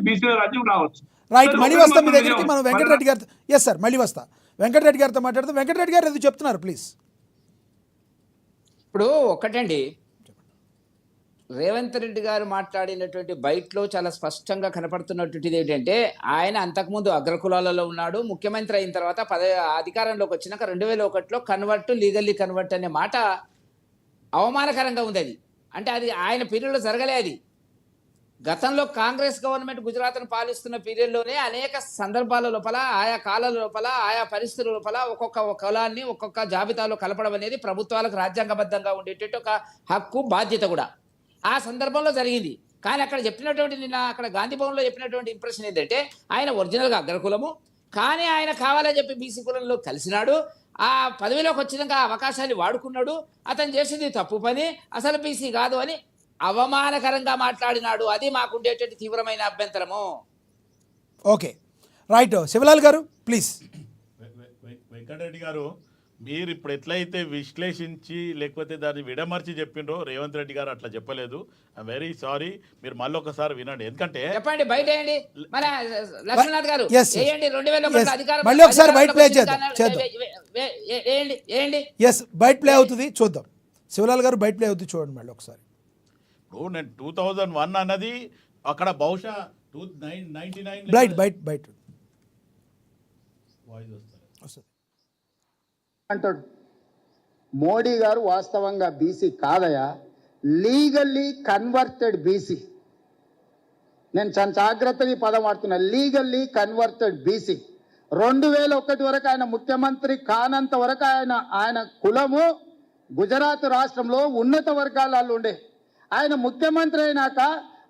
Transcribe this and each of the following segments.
బీసీల రాజ్యం రావచ్చు. రైట్, మళ్ళీ వస్తాం మీ దగ్గరికి. మనం వెంకటరెడ్డి గారితో, ఎస్ సార్, మళ్ళీ వస్తా. వెంకటరెడ్డి గారితో మాట్లాడుతాం. వెంకటరెడ్డి గారు ఏదో చెప్తున్నారు, ప్లీజ్. ఇప్పుడు ఒకటండి, రేవంత్ రెడ్డి గారు మాట్లాడినటువంటి బయటలో చాలా స్పష్టంగా కనపడుతున్నటువంటిది ఏంటంటే, ఆయన అంతకుముందు అగ్రకులాలలో ఉన్నాడు, ముఖ్యమంత్రి అయిన తర్వాత అధికారంలోకి వచ్చినాక 2001లో కన్వర్ట్, లీగల్లీ కన్వర్ట్ అనే మాట అవమానకరంగా ఉంది. అది అంటే అది ఆయన పీరియడ్లో జరగలే. అది గతంలో కాంగ్రెస్ గవర్నమెంట్ గుజరాత్ను పాలిస్తున్న పీరియడ్లోనే అనేక సందర్భాల లోపల, ఆయా కాలాల లోపల, ఆయా పరిస్థితుల లోపల ఒక్కొక్క కులాన్ని ఒక్కొక్క జాబితాలో కలపడం అనేది ప్రభుత్వాలకు రాజ్యాంగబద్ధంగా ఉండేటట్టు ఒక హక్కు, బాధ్యత కూడా ఆ సందర్భంలో జరిగింది. కానీ అక్కడ చెప్పినటువంటి, నిన్న అక్కడ గాంధీ భవన్లో చెప్పినటువంటి ఇంప్రెషన్ ఏంటంటే, ఆయన ఒరిజినల్గా అగ్రకులము, కానీ ఆయన కావాలని చెప్పి బీసీ కులంలో కలిసినాడు, ఆ పదవిలోకి వచ్చినాక ఆ అవకాశాన్ని వాడుకున్నాడు, అతను చేసింది తప్పు పని, అసలు బీసీ కాదు అని అవమానకరంగా మాట్లాడినాడు. అది మాకుండేటువంటి తీవ్రమైన అభ్యంతరము. Okay, right. శివలాల్ గారు ప్లీజ్. వెంకటరెడ్డి గారు, మీరు ఇప్పుడు ఎట్లయితే విశ్లేషించి లేకపోతే దాన్ని విడమర్చి చెప్పిండ్రో, రేవంత్ రెడ్డి గారు అట్లా చెప్పలేదు. I'm very sorry. మీరు మళ్ళీ ఒకసారి వినండి. ఎందుకంటే చెప్పండి, బయట వేయండి. మన లక్ష్మీనాథ్ గారు వేయండి. 2001 అధికారం మళ్ళీ ఒకసారి బయట ప్లే చేద్దాం. ఎస్, బయట ప్లే అవుతుంది, చూద్దాం. శివలాల్ గారు బయట ప్లే అవుతుంది, చూడండి మళ్ళీ ఒకసారి. ఇప్పుడు నేను 2001 అన్నది అక్కడ బహుశా 99 బయట అంటాడు. మోడీ గారు వాస్తవంగా బీసీ కాదయా, లీగల్లీ కన్వర్టెడ్ బీసీ. నేను చాలా జాగ్రత్తగా ఈ పదం వాడుతున్నా, లీగల్లీ కన్వర్టెడ్ బీసీ. 2001 వరకు ఆయన ముఖ్యమంత్రి కానంత వరకు ఆయన కులము గుజరాత్ రాష్ట్రంలో ఉన్నత వర్గాలలో ఉండే. ఆయన ముఖ్యమంత్రి అయినాక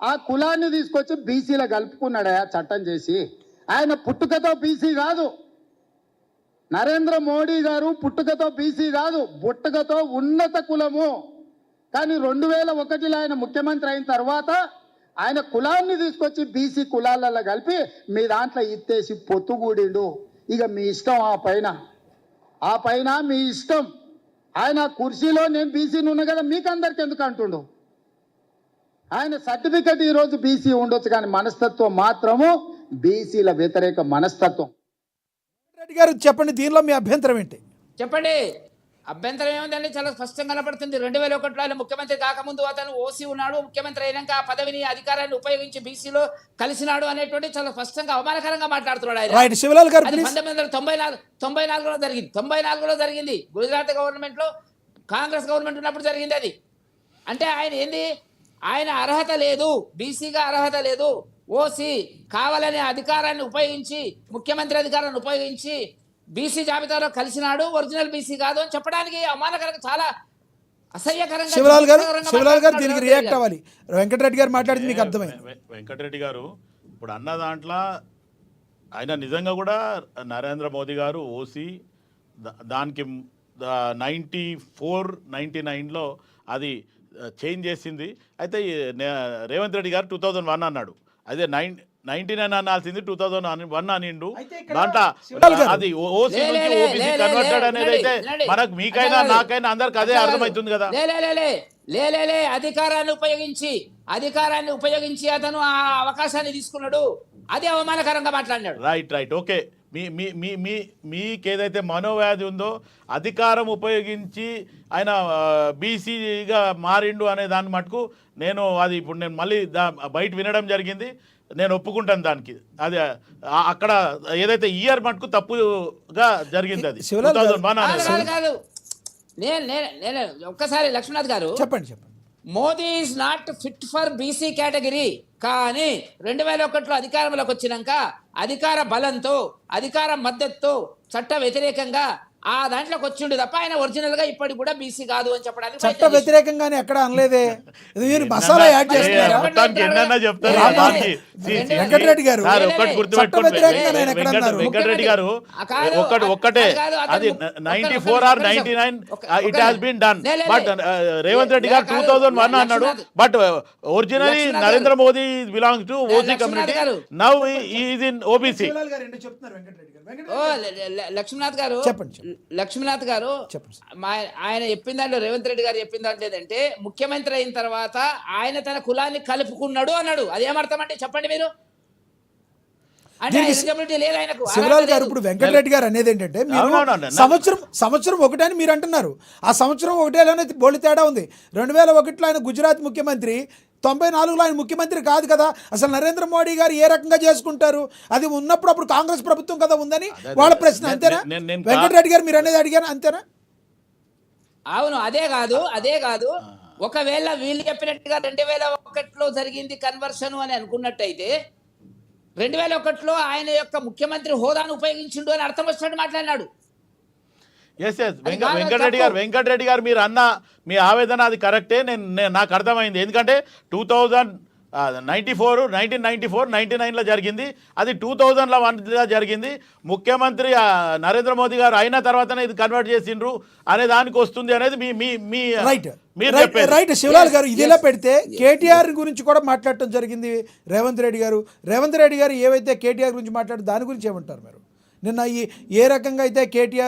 ఆ కులాన్ని తీసుకొచ్చి బీసీలో కలుపుకున్నాడయా చట్టం చేసి. ఆయన పుట్టుకతో బీసీ కాదు, నరేంద్ర మోడీ గారు పుట్టుకతో బీసీ కాదు, పుట్టుకతో ఉన్నత కులము. కానీ 2001లో ఆయన ముఖ్యమంత్రి అయిన తర్వాత ఆయన కులాన్ని తీసుకొచ్చి బీసీ కులాలలో కలిపి మీ దాంట్లో ఇత్తేసి పొత్తుగూడిండు. ఇక మీ ఇష్టం, ఆ పైన మీ ఇష్టం. ఆయన కుర్చీలో నేను బీసీని ఉన్నా కదా, మీకు అందరికి ఎందుకు అంటుండు? ఆయన సర్టిఫికెట్ ఈరోజు బీసీ ఉండొచ్చు, కానీ మనస్తత్వం మాత్రము బీసీల వ్యతిరేక మనస్తత్వం. రెడ్డి గారు చెప్పండి, దీనిలో మీ అభ్యంతరం ఏంటి? చెప్పండి. అభ్యంతరం ఏముందండి, చాలా స్పష్టంగా కనపడుతుంది. 2001లో ఆయన ముఖ్యమంత్రి కాకముందు అతను ఓసీ ఉన్నాడు, ముఖ్యమంత్రి అయినాక ఆ పదవిని, అధికారాన్ని ఉపయోగించి బీసీలో కలిసినాడు అనేటువంటి చాలా స్పష్టంగా అవమానకరంగా మాట్లాడుతున్నాడు ఆయన. శివలాల్ గారు, 1994లో జరిగింది. 94లో జరిగింది. గుజరాత్ గవర్నమెంట్ లో, కాంగ్రెస్ గవర్నమెంట్ ఉన్నప్పుడు జరిగింది అది. అంటే ఆయన ఏంది, ఆయన అర్హత లేదు, బీసీగా అర్హత లేదు, ఓసీ కావాలనే అధికారాన్ని ఉపయోగించి, ముఖ్యమంత్రి అధికారాన్ని ఉపయోగించి బీసీ జాబితాలో కలిసినాడు, ఒరిజినల్ బీసీ కాదు అని చెప్పడానికి అవమానకరంగా, చాలా అసహ్యకరంగా. శివలాల్ గారు దీనికి రియాక్ట్ అవ్వాలి. వెంకటరెడ్డి గారు మాట్లాడింది మీకు అర్థమైంది. వెంకటరెడ్డి గారు ఇప్పుడు అన్న దాంట్లో ఆయన నిజంగా కూడా నరేంద్ర మోదీ గారు ఓసీ దానికి 94, 99లో అది చేంజ్ చేసింది. అయితే రేవంత్ రెడ్డి గారు 2001 అన్నాడు, అదే 99 అనాల్సింది 2001 అనిండు. దాంట్లో అది ఓసీ నుంచి ఓబీసీ కన్వర్టెడ్ అనేది అయితే మనకు, మీకైనా నాకైనా అందరికి అదే అర్థమవుతుంది కదా. అధికారాన్ని ఉపయోగించి అతను ఆ అవకాశాన్ని తీసుకున్నాడు, అదే అవమానకరంగా మాట్లాడినాడు. రైట్. ఓకే, మీకేదైతే మనోవ్యాధి ఉందో, అధికారం ఉపయోగించి ఆయన బీసీగా మారిండు అనే దాన్ని మటుకు నేను అది ఇప్పుడు నేను మళ్ళీ బయట వినడం జరిగింది, నేను ఒప్పుకుంటాను దానికి. అది అక్కడ ఏదైతే ఇయర్ మటుకు తప్పుగా జరిగింది, అది 2001 కాదు. నేను ఒక్కసారి లక్ష్మీనాథ్ గారు చెప్పండి. Modi is not fit for BC category. కానీ 2001లో అధికారంలోకి వచ్చినాక అధికార బలంతో, అధికార మద్దతుతో, చట్ట వ్యతిరేకంగా ఆ దాంట్లోకి వచ్చిండు తప్ప ఆయన ఒరిజినల్ గా ఇప్పటికి కూడా బీసీ కాదు అని చెప్పడానికి చట్ట వ్యతిరేకంగానే ఎక్కడ అనలేదే. మీరు మసాలా యాడ్ చేస్తున్నారు. వెంకటరెడ్డి గారు, వెంకటరెడ్డి గారు ఒక్కటే, అది 94 or 99 it has been done. But Revanth Reddy garu 2001 అన్నాడు, but originally Narendra Modi belongs to OC community, now he is in OBC. Lakshminath garu ఆయన చెప్పిన దాంట్లో, రేవంత్ రెడ్డి గారు చెప్పిన దాంట్లో ఏంటంటే, ముఖ్యమంత్రి అయిన తర్వాత ఆయన తన కులాన్ని కలుపుకున్నాడు అన్నాడు. అదేమర్థం అంటే చెప్పండి మీరు. అంటే దీనికి ఎలిజిబిలిటీ లేదు ఆయనకు, శివలాల్ అర్హత గారు లేదు. ఇప్పుడు వెంకటరెడ్డి గారు అనేది ఏంటంటే మీరు అవునవును. సంవత్సరం ఒకటే అని మీరు అంటున్నారు. ఆ సంవత్సరం ఒకటేలోనే బోలి తేడా ఉంది. 2001లో ఆయన గుజరాత్ ముఖ్యమంత్రి, 94లో ఆయన ముఖ్యమంత్రి కాదు కదా. అసలు నరేంద్ర మోడీ గారు ఏ రకంగా చేసుకుంటారు? అది ఉన్నప్పుడు అప్పుడు కాంగ్రెస్ ప్రభుత్వం కదా ఉందని వాళ్ళ ప్రశ్న, అంతేనా? వెంకటరెడ్డి గారు మీరు అనేది అడిగాను, అంతేనా? అవును, అదే కాదు ఒకవేళ వీళ్ళు చెప్పినట్టుగా 2001లో జరిగింది కన్వర్షన్ అని అనుకున్నట్టయితే 2001లో ఆయన యొక్క ముఖ్యమంత్రి హోదాను ఉపయోగించిండు అని అర్థం వచ్చినట్టు మాట్లాడినాడు. ఎస్ అది బాగా వెంకటరెడ్డి గారు మీరు అన్న మీ ఆవేదన అది కరెక్టే. నాకు అర్థమైంది. ఎందుకంటే 1994 99లో జరిగింది, అది 2001లో జరిగింది. ముఖ్యమంత్రి నరేంద్ర మోదీ గారు అయిన తర్వాతనే ఇది కన్వర్ట్ చేసిండ్రు అనే దానికి వస్తుంది అనేది మీ రైట్ మీరు రైట్ చెప్పేది. రైట్ శివలాల్ గారు ఇదిలా పెడితే కేటీఆర్ గురించి కూడా మాట్లాడటం జరిగింది రేవంత్ రెడ్డి గారు ఏవైతే కేటీఆర్ గురించి మాట్లాడారు దాని గురించి ఏమంటారు మీరు? నిన్న ఏ రకంగా అయితే కేటీఆర్